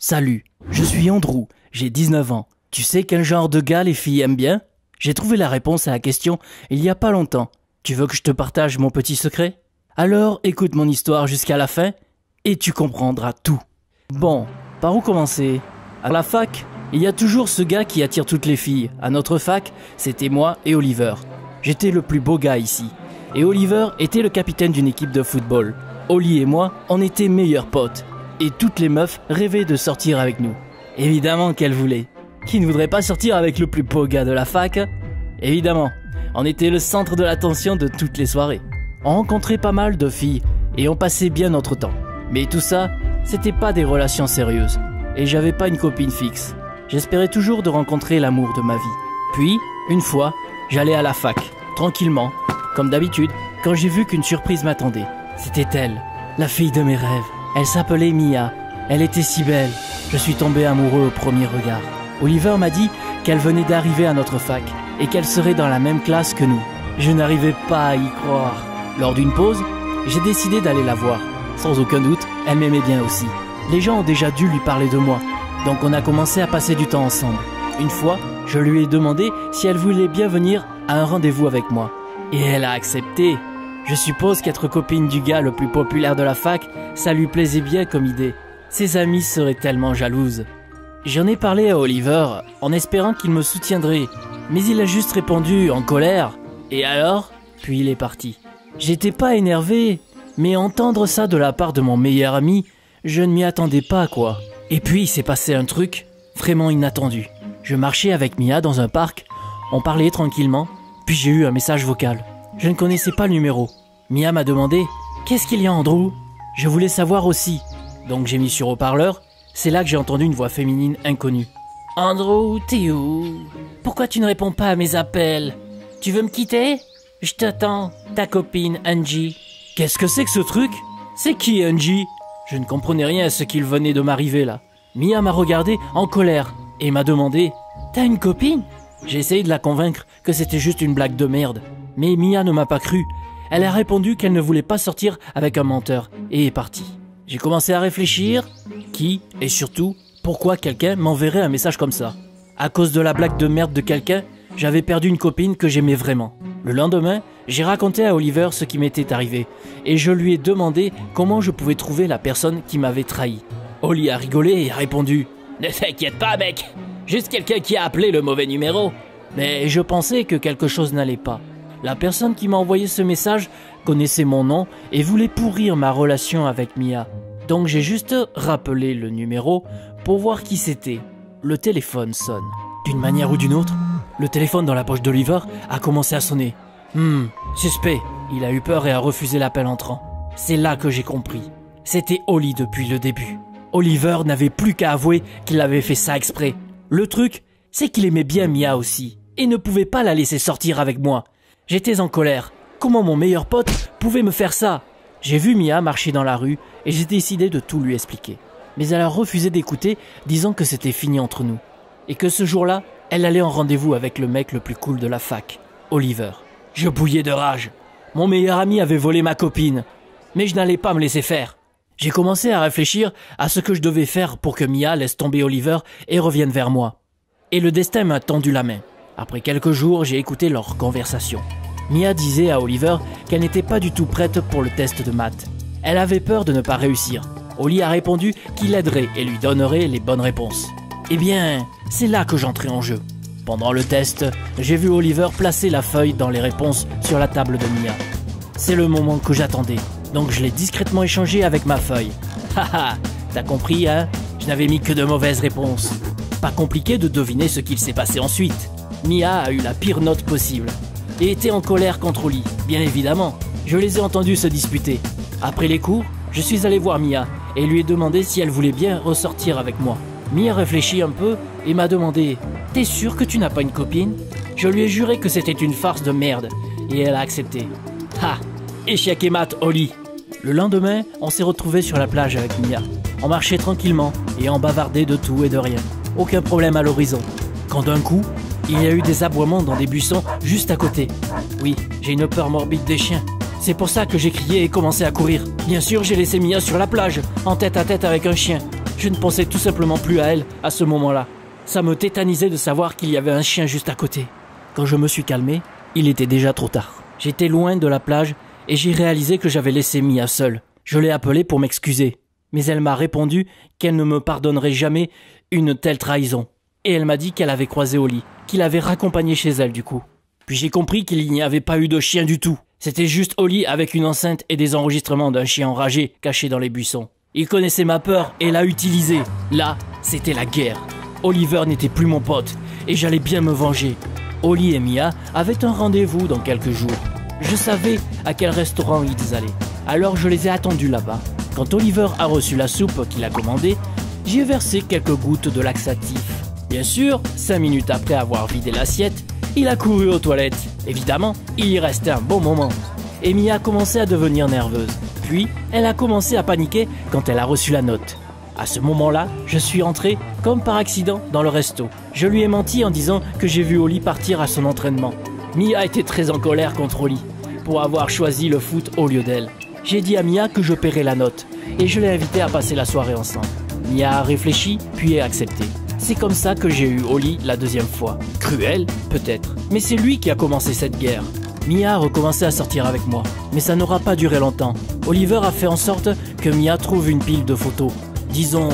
Salut, je suis Andrew, j'ai 19 ans. Tu sais quel genre de gars les filles aiment bien? J'ai trouvé la réponse à la question il y a pas longtemps. Tu veux que je te partage mon petit secret? Alors écoute mon histoire jusqu'à la fin et tu comprendras tout. Bon, par où commencer? À la fac, il y a toujours ce gars qui attire toutes les filles. À notre fac, c'était moi et Oliver. J'étais le plus beau gars ici. Et Oliver était le capitaine d'une équipe de football. Oli et moi, on était meilleurs potes. Et toutes les meufs rêvaient de sortir avec nous. Évidemment qu'elles voulaient. Qui ne voudrait pas sortir avec le plus beau gars de la fac? Évidemment, on était le centre de l'attention de toutes les soirées. On rencontrait pas mal de filles et on passait bien notre temps. Mais tout ça, c'était pas des relations sérieuses. Et j'avais pas une copine fixe. J'espérais toujours de rencontrer l'amour de ma vie. Puis, une fois, j'allais à la fac, tranquillement, comme d'habitude, quand j'ai vu qu'une surprise m'attendait. C'était elle, la fille de mes rêves. Elle s'appelait Mia. Elle était si belle. Je suis tombé amoureux au premier regard. Oliver m'a dit qu'elle venait d'arriver à notre fac et qu'elle serait dans la même classe que nous. Je n'arrivais pas à y croire. Lors d'une pause, j'ai décidé d'aller la voir. Sans aucun doute, elle m'aimait bien aussi. Les gens ont déjà dû lui parler de moi, donc on a commencé à passer du temps ensemble. Une fois, je lui ai demandé si elle voulait bien venir à un rendez-vous avec moi. Et elle a accepté. Je suppose qu'être copine du gars le plus populaire de la fac, ça lui plaisait bien comme idée. Ses amies seraient tellement jalouses. J'en ai parlé à Oliver en espérant qu'il me soutiendrait, mais il a juste répondu en colère. Et alors? Puis il est parti. J'étais pas énervé, mais entendre ça de la part de mon meilleur ami, je ne m'y attendais pas quoi. Et puis il s'est passé un truc vraiment inattendu. Je marchais avec Mia dans un parc, on parlait tranquillement, puis j'ai eu un message vocal. Je ne connaissais pas le numéro. Mia m'a demandé « Qu'est-ce qu'il y a Andrew ?» Je voulais savoir aussi. Donc j'ai mis sur haut-parleur. C'est là que j'ai entendu une voix féminine inconnue. « Andrew, t'es où? Pourquoi tu ne réponds pas à mes appels? Tu veux me quitter? Je t'attends, ta copine Angie. » Qu'est-ce que c'est que ce truc? C'est qui Angie? Je ne comprenais rien à ce qu'il venait de m'arriver là. Mia m'a regardé en colère et m'a demandé « T'as une copine ?» J'ai essayé de la convaincre que c'était juste une blague de merde. Mais Mia ne m'a pas cru. Elle a répondu qu'elle ne voulait pas sortir avec un menteur et est partie. J'ai commencé à réfléchir. Qui et surtout, pourquoi quelqu'un m'enverrait un message comme ça? À cause de la blague de merde de quelqu'un, j'avais perdu une copine que j'aimais vraiment. Le lendemain, j'ai raconté à Oliver ce qui m'était arrivé et je lui ai demandé comment je pouvais trouver la personne qui m'avait trahi. Oli a rigolé et a répondu « Ne t'inquiète pas mec, juste quelqu'un qui a appelé le mauvais numéro. » Mais je pensais que quelque chose n'allait pas. La personne qui m'a envoyé ce message connaissait mon nom et voulait pourrir ma relation avec Mia. Donc j'ai juste rappelé le numéro pour voir qui c'était. Le téléphone sonne. D'une manière ou d'une autre, le téléphone dans la poche d'Oliver a commencé à sonner. Suspect. Il a eu peur et a refusé l'appel entrant. C'est là que j'ai compris. C'était Oli depuis le début. Oliver n'avait plus qu'à avouer qu'il avait fait ça exprès. Le truc, c'est qu'il aimait bien Mia aussi et ne pouvait pas la laisser sortir avec moi. J'étais en colère. Comment mon meilleur pote pouvait me faire ça? J'ai vu Mia marcher dans la rue et j'ai décidé de tout lui expliquer. Mais elle a refusé d'écouter, disant que c'était fini entre nous. Et que ce jour-là, elle allait en rendez-vous avec le mec le plus cool de la fac, Oliver. Je bouillais de rage. Mon meilleur ami avait volé ma copine. Mais je n'allais pas me laisser faire. J'ai commencé à réfléchir à ce que je devais faire pour que Mia laisse tomber Oliver et revienne vers moi. Et le destin m'a tendu la main. Après quelques jours, j'ai écouté leur conversation. Mia disait à Oliver qu'elle n'était pas du tout prête pour le test de maths. Elle avait peur de ne pas réussir. Oli a répondu qu'il l'aiderait et lui donnerait les bonnes réponses. Eh bien, c'est là que j'entrais en jeu. Pendant le test, j'ai vu Oliver placer la feuille dans les réponses sur la table de Mia. C'est le moment que j'attendais, donc je l'ai discrètement échangé avec ma feuille. Haha, t'as compris, hein? Je n'avais mis que de mauvaises réponses. Pas compliqué de deviner ce qu'il s'est passé ensuite. Mia a eu la pire note possible et était en colère contre Oli, bien évidemment. Je les ai entendus se disputer. Après les cours, je suis allé voir Mia et lui ai demandé si elle voulait bien ressortir avec moi. Mia réfléchit un peu et m'a demandé « T'es sûr que tu n'as pas une copine ?» Je lui ai juré que c'était une farce de merde et elle a accepté. Ha! Échec et mat, Oli! Le lendemain, on s'est retrouvés sur la plage avec Mia. On marchait tranquillement et on bavardait de tout et de rien. Aucun problème à l'horizon. Quand d'un coup, il y a eu des aboiements dans des buissons juste à côté. Oui, j'ai une peur morbide des chiens. C'est pour ça que j'ai crié et commencé à courir. Bien sûr, j'ai laissé Mia sur la plage, en tête à tête avec un chien. Je ne pensais tout simplement plus à elle à ce moment-là. Ça me tétanisait de savoir qu'il y avait un chien juste à côté. Quand je me suis calmé, il était déjà trop tard. J'étais loin de la plage et j'ai réalisé que j'avais laissé Mia seule. Je l'ai appelée pour m'excuser. Mais elle m'a répondu qu'elle ne me pardonnerait jamais une telle trahison. Et elle m'a dit qu'elle avait croisé Oli, qu'il avait raccompagné chez elle du coup. Puis j'ai compris qu'il n'y avait pas eu de chien du tout. C'était juste Oli avec une enceinte et des enregistrements d'un chien enragé caché dans les buissons. Il connaissait ma peur et l'a utilisée. Là, c'était la guerre. Oliver n'était plus mon pote et j'allais bien me venger. Oli et Mia avaient un rendez-vous dans quelques jours. Je savais à quel restaurant ils allaient. Alors je les ai attendus là-bas. Quand Oliver a reçu la soupe qu'il a commandée, j'y ai versé quelques gouttes de laxatif. Bien sûr, 5 minutes après avoir vidé l'assiette, il a couru aux toilettes. Évidemment, il y restait un bon moment. Et Mia a commencé à devenir nerveuse. Puis, elle a commencé à paniquer quand elle a reçu la note. À ce moment-là, je suis entré, comme par accident, dans le resto. Je lui ai menti en disant que j'ai vu Oli partir à son entraînement. Mia était très en colère contre Oli, pour avoir choisi le foot au lieu d'elle. J'ai dit à Mia que je paierais la note, et je l'ai invitée à passer la soirée ensemble. Mia a réfléchi, puis a accepté. C'est comme ça que j'ai eu Oli la deuxième fois. Cruel, peut-être. Mais c'est lui qui a commencé cette guerre. Mia a recommencé à sortir avec moi. Mais ça n'aura pas duré longtemps. Oliver a fait en sorte que Mia trouve une pile de photos. Disons,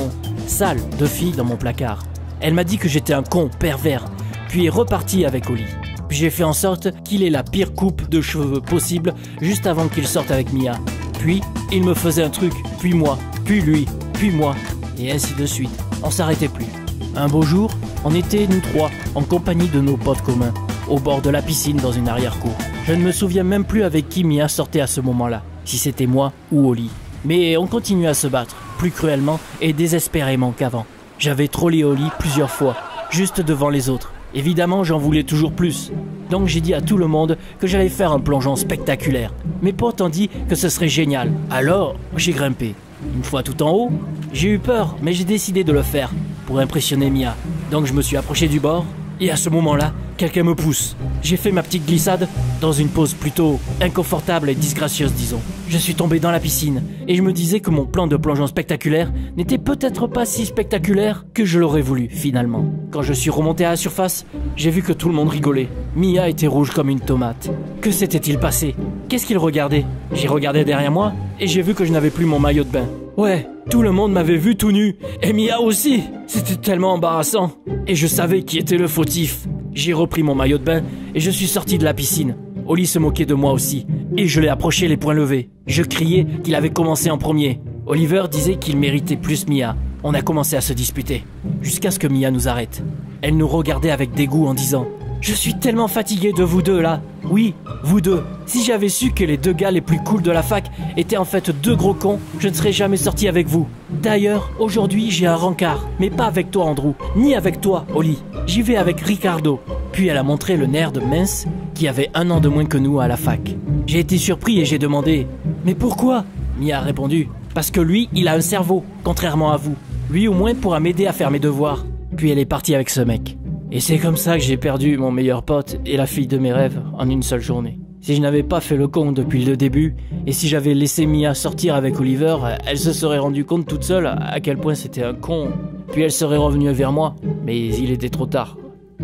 sales, de filles dans mon placard. Elle m'a dit que j'étais un con pervers. Puis est reparti avec Oli. Puis j'ai fait en sorte qu'il ait la pire coupe de cheveux possible juste avant qu'il sorte avec Mia. Puis, il me faisait un truc. Puis moi. Puis lui. Puis moi. Et ainsi de suite. On s'arrêtait plus. Un beau jour, on était nous trois, en compagnie de nos potes communs, au bord de la piscine dans une arrière-cour. Je ne me souviens même plus avec qui Mia sortait à ce moment-là, si c'était moi ou Oli. Mais on continuait à se battre, plus cruellement et désespérément qu'avant. J'avais trollé Oli plusieurs fois, juste devant les autres. Évidemment, j'en voulais toujours plus. Donc j'ai dit à tout le monde que j'allais faire un plongeon spectaculaire. Mes potes ont dit que ce serait génial. Alors, j'ai grimpé. Une fois tout en haut, j'ai eu peur, mais j'ai décidé de le faire pour impressionner Mia. Donc je me suis approché du bord, et à ce moment-là, quelqu'un me pousse. J'ai fait ma petite glissade dans une pose plutôt inconfortable et disgracieuse, disons. Je suis tombé dans la piscine, et je me disais que mon plan de plongeon spectaculaire n'était peut-être pas si spectaculaire que je l'aurais voulu, finalement. Quand je suis remonté à la surface, j'ai vu que tout le monde rigolait. Mia était rouge comme une tomate. Que s'était-il passé? Qu'est-ce qu'il regardait? J'ai regardé derrière moi, et j'ai vu que je n'avais plus mon maillot de bain. Ouais, tout le monde m'avait vu tout nu, et Mia aussi. C'était tellement embarrassant. Et je savais qui était le fautif. J'ai repris mon maillot de bain, et je suis sorti de la piscine. Oli se moquait de moi aussi, et je l'ai approché les poings levés. Je criais qu'il avait commencé en premier. Oliver disait qu'il méritait plus Mia. On a commencé à se disputer, jusqu'à ce que Mia nous arrête. Elle nous regardait avec dégoût en disant « Je suis tellement fatigué de vous deux là. Oui, vous deux. Si j'avais su que les deux gars les plus cool de la fac étaient en fait deux gros cons, je ne serais jamais sorti avec vous. D'ailleurs, aujourd'hui j'ai un rencard, mais pas avec toi Andrew, ni avec toi Oli. J'y vais avec Ricardo. » Puis elle a montré le nerd mince qui avait 1 an de moins que nous à la fac. J'ai été surpris et j'ai demandé « Mais pourquoi ?» Mia a répondu « Parce que lui, il a un cerveau, contrairement à vous. Lui au moins pourra m'aider à faire mes devoirs. » Puis elle est partie avec ce mec. Et c'est comme ça que j'ai perdu mon meilleur pote et la fille de mes rêves en une seule journée. Si je n'avais pas fait le con depuis le début, et si j'avais laissé Mia sortir avec Oliver, elle se serait rendue compte toute seule à quel point c'était un con. Puis elle serait revenue vers moi, mais il était trop tard.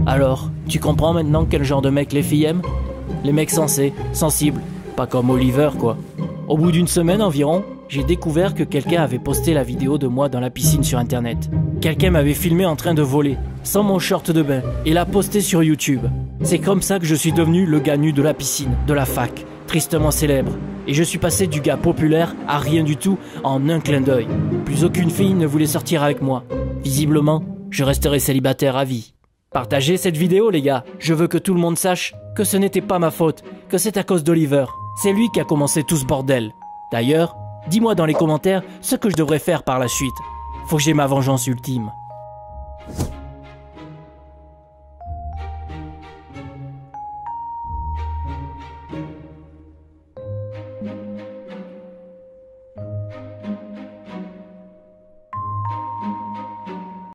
Alors, tu comprends maintenant quel genre de mec les filles aiment? Les mecs sensés, sensibles, pas comme Oliver quoi. Au bout d'une semaine environ, j'ai découvert que quelqu'un avait posté la vidéo de moi dans la piscine sur internet. Quelqu'un m'avait filmé en train de voler, sans mon short de bain, et l'a posté sur YouTube. C'est comme ça que je suis devenu le gars nu de la piscine, de la fac, tristement célèbre. Et je suis passé du gars populaire à rien du tout en un clin d'œil. Plus aucune fille ne voulait sortir avec moi. Visiblement, je resterai célibataire à vie. Partagez cette vidéo les gars, je veux que tout le monde sache que ce n'était pas ma faute, que c'est à cause d'Oliver. C'est lui qui a commencé tout ce bordel. D'ailleurs, dis-moi dans les commentaires ce que je devrais faire par la suite. Faut que j'ai ma vengeance ultime.